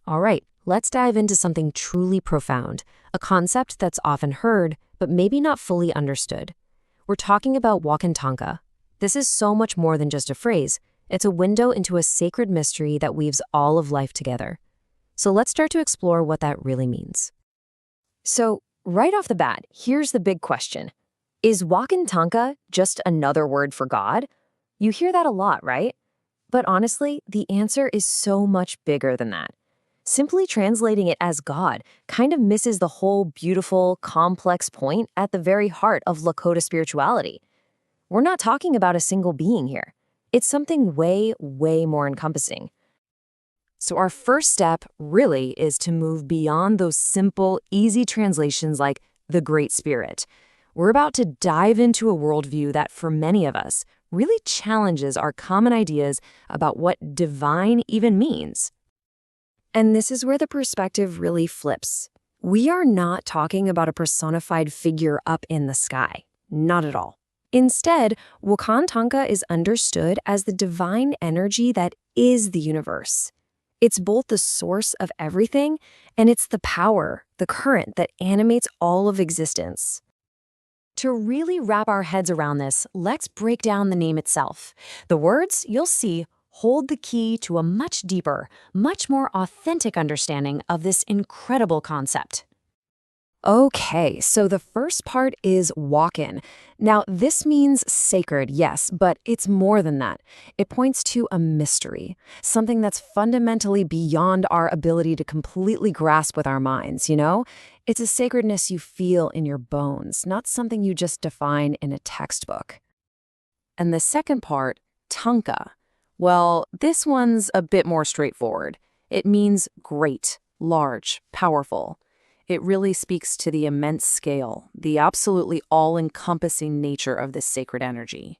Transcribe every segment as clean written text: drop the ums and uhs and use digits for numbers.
All right, let's dive into something truly profound, a concept that's often heard, but maybe not fully understood. We're talking about Wakan Tanka. This is so much more than just a phrase. It's a window into a sacred mystery that weaves all of life together. So let's start to explore what that really means. So, right off the bat, here's the big question. Is Wakan Tanka just another word for God? You hear that a lot, right? But honestly, the answer is so much bigger than that. Simply translating it as God kind of misses the whole beautiful, complex point at the very heart of Lakota spirituality. We're not talking about a single being here. It's something way, way more encompassing. So our first step really is to move beyond those simple, easy translations like the Great Spirit. We're about to dive into a worldview that, for many of us, really challenges our common ideas about what divine even means. And this is where the perspective really flips. We are not talking about a personified figure up in the sky. Not at all. Instead, Wakan Tanka is understood as the divine energy that is the universe. It's both the source of everything, and it's the power, the current that animates all of existence. To really wrap our heads around this, let's break down the name itself. The words, you'll see, hold the key to a much deeper, much more authentic understanding of this incredible concept. Okay, so the first part is Wakan. Now, this means sacred, yes, but it's more than that. It points to a mystery, something that's fundamentally beyond our ability to completely grasp with our minds, you know? It's a sacredness you feel in your bones, not something you just define in a textbook. And the second part, Tanka. Well, this one's a bit more straightforward. It means great, large, powerful. It really speaks to the immense scale, the absolutely all-encompassing nature of this sacred energy.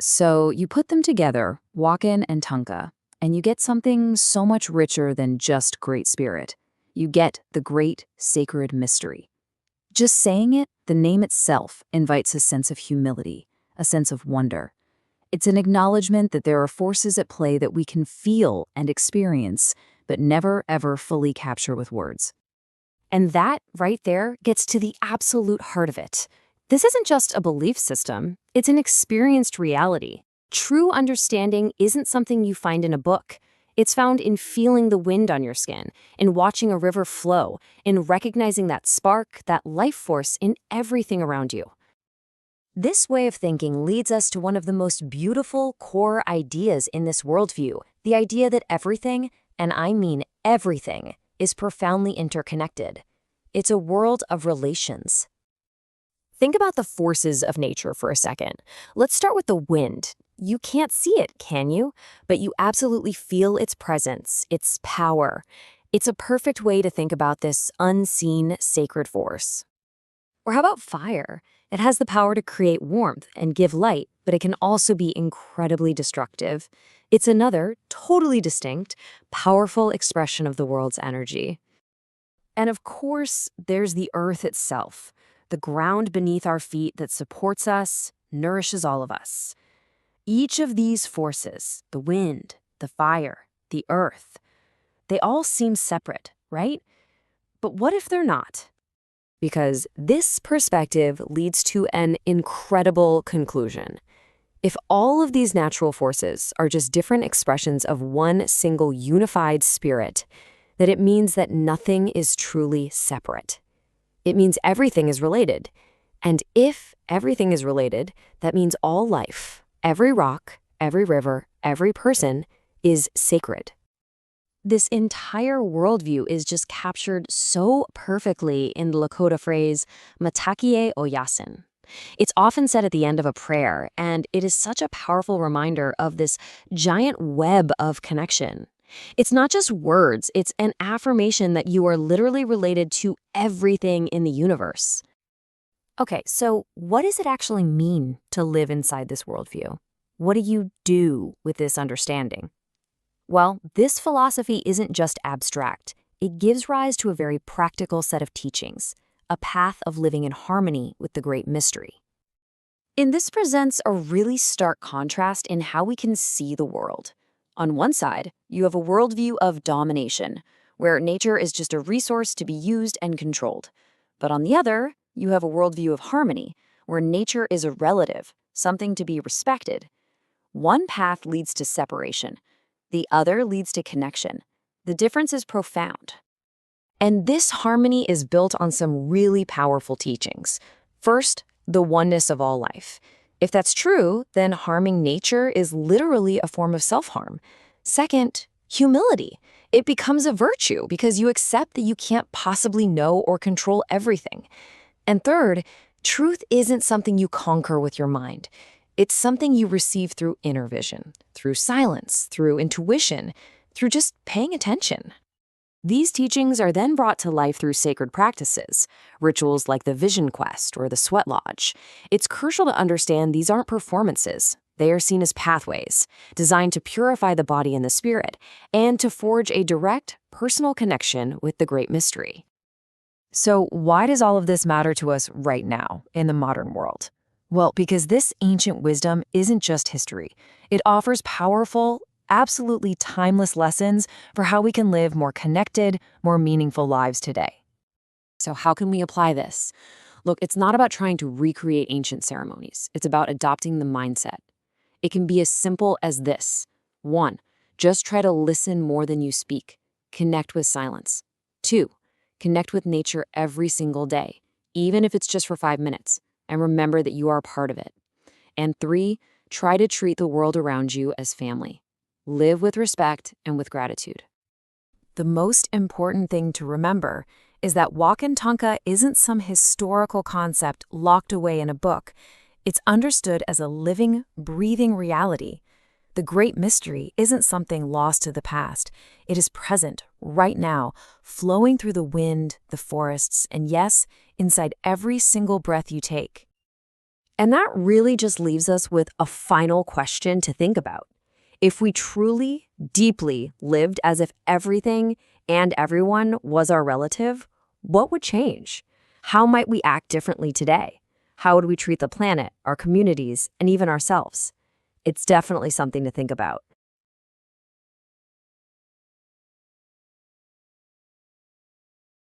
So you put them together, Wakan and Tanka, and you get something so much richer than just Great Spirit. You get the great sacred mystery. Just saying it, the name itself invites a sense of humility, a sense of wonder. It's an acknowledgement that there are forces at play that we can feel and experience, but never ever fully capture with words. And that, right there, gets to the absolute heart of it. This isn't just a belief system, it's an experienced reality. True understanding isn't something you find in a book. It's found in feeling the wind on your skin, in watching a river flow, in recognizing that spark, that life force in everything around you. This way of thinking leads us to one of the most beautiful core ideas in this worldview, the idea that everything, and I mean everything, is profoundly interconnected. It's a world of relations. Think about the forces of nature for a second. Let's start with the wind. You can't see it, can you? But you absolutely feel its presence, its power. It's a perfect way to think about this unseen sacred force. Or how about fire? It has the power to create warmth and give light, but it can also be incredibly destructive. It's another, totally distinct, powerful expression of the world's energy. And of course, there's the earth itself, the ground beneath our feet that supports us, nourishes all of us. Each of these forces, the wind, the fire, the earth, they all seem separate, right? But what if they're not? Because this perspective leads to an incredible conclusion. If all of these natural forces are just different expressions of one single unified spirit, then it means that nothing is truly separate. It means everything is related. And if everything is related, that means all life, every rock, every river, every person is sacred. This entire worldview is just captured so perfectly in the Lakota phrase, "Matakie o yasin." It's often said at the end of a prayer, and it is such a powerful reminder of this giant web of connection. It's not just words, it's an affirmation that you are literally related to everything in the universe. Okay, so what does it actually mean to live inside this worldview? What do you do with this understanding? Well, this philosophy isn't just abstract. It gives rise to a very practical set of teachings, a path of living in harmony with the great mystery. And this presents a really stark contrast in how we can see the world. On one side, you have a worldview of domination, where nature is just a resource to be used and controlled. But on the other, you have a worldview of harmony, where nature is a relative, something to be respected. One path leads to separation. The other leads to connection. The difference is profound. And this harmony is built on some really powerful teachings. First, the oneness of all life. If that's true, then harming nature is literally a form of self-harm. Second, humility. It becomes a virtue because you accept that you can't possibly know or control everything. And third, truth isn't something you conquer with your mind. It's something you receive through inner vision, through silence, through intuition, through just paying attention. These teachings are then brought to life through sacred practices, rituals like the Vision Quest or the Sweat Lodge. It's crucial to understand these aren't performances. They are seen as pathways, designed to purify the body and the spirit, and to forge a direct, personal connection with the great mystery. So why does all of this matter to us right now, in the modern world? Well, because this ancient wisdom isn't just history. It offers powerful, absolutely timeless lessons for how we can live more connected, more meaningful lives today. So how can we apply this? Look, it's not about trying to recreate ancient ceremonies. It's about adopting the mindset. It can be as simple as this. 1, just try to listen more than you speak. Connect with silence. 2, connect with nature every single day, even if it's just for 5 minutes, and remember that you are a part of it. And 3, try to treat the world around you as family. Live with respect and with gratitude. The most important thing to remember is that Wakan Tanka isn't some historical concept locked away in a book. It's understood as a living, breathing reality. The great mystery isn't something lost to the past. It is present, right now, flowing through the wind, the forests, and yes, inside every single breath you take. And that really just leaves us with a final question to think about. If we truly, deeply lived as if everything and everyone was our relative, what would change? How might we act differently today? How would we treat the planet, our communities, and even ourselves? It's definitely something to think about.